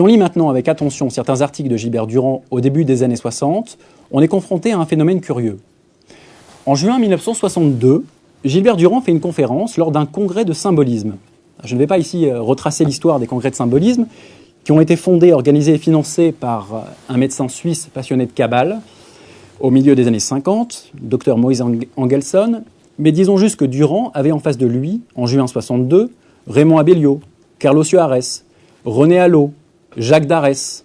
Si on lit maintenant avec attention certains articles de Gilbert Durand au début des années 60, on est confronté à un phénomène curieux. En juin 1962, Gilbert Durand fait une conférence lors d'un congrès de symbolisme. Je ne vais pas ici retracer l'histoire des congrès de symbolisme qui ont été fondés, organisés et financés par un médecin suisse passionné de Kabbale au milieu des années 50, Dr Moïse Engelson, mais disons juste que Durand avait en face de lui, en juin 62, Raymond Abellio, Carlos Juarez, René Allot, Jacques Darès,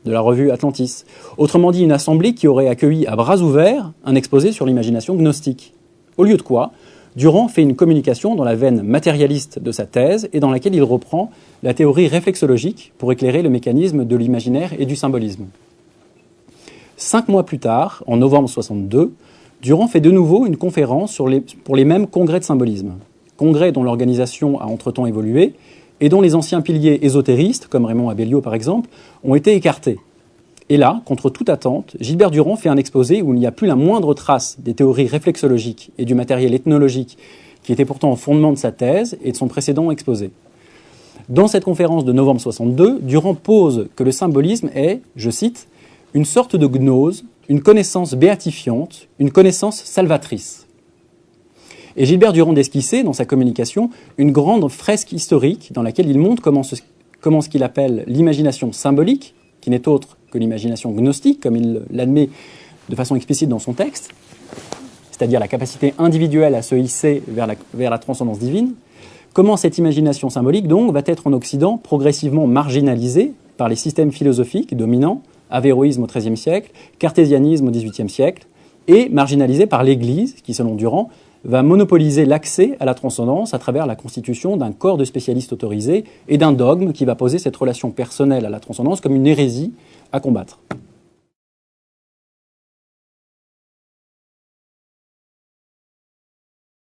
de la revue Atlantis. Autrement dit, une assemblée qui aurait accueilli à bras ouverts un exposé sur l'imagination gnostique. Au lieu de quoi, Durand fait une communication dans la veine matérialiste de sa thèse et dans laquelle il reprend la théorie réflexologique pour éclairer le mécanisme de l'imaginaire et du symbolisme. 5 mois plus tard, en novembre 62, Durand fait de nouveau une conférence pour les mêmes congrès de symbolisme. Congrès dont l'organisation a entre-temps évolué et dont les anciens piliers ésotéristes, comme Raymond Abellio par exemple, ont été écartés. Et là, contre toute attente, Gilbert Durand fait un exposé où il n'y a plus la moindre trace des théories réflexologiques et du matériel ethnologique qui était pourtant au fondement de sa thèse et de son précédent exposé. Dans cette conférence de novembre 62, Durand pose que le symbolisme est, je cite, « une sorte de gnose, une connaissance béatifiante, une connaissance salvatrice ». Et Gilbert Durand esquissait, dans sa communication, une grande fresque historique dans laquelle il montre comment ce qu'il appelle l'imagination symbolique, qui n'est autre que l'imagination gnostique, comme il l'admet de façon explicite dans son texte, c'est-à-dire la capacité individuelle à se hisser vers la transcendance divine, comment cette imagination symbolique, donc, va être en Occident progressivement marginalisée par les systèmes philosophiques dominants, avéroïsme au XIIIe siècle, cartésianisme au XVIIIe siècle, et marginalisée par l'Église, qui, selon Durand, va monopoliser l'accès à la transcendance à travers la constitution d'un corps de spécialistes autorisés et d'un dogme qui va poser cette relation personnelle à la transcendance comme une hérésie à combattre.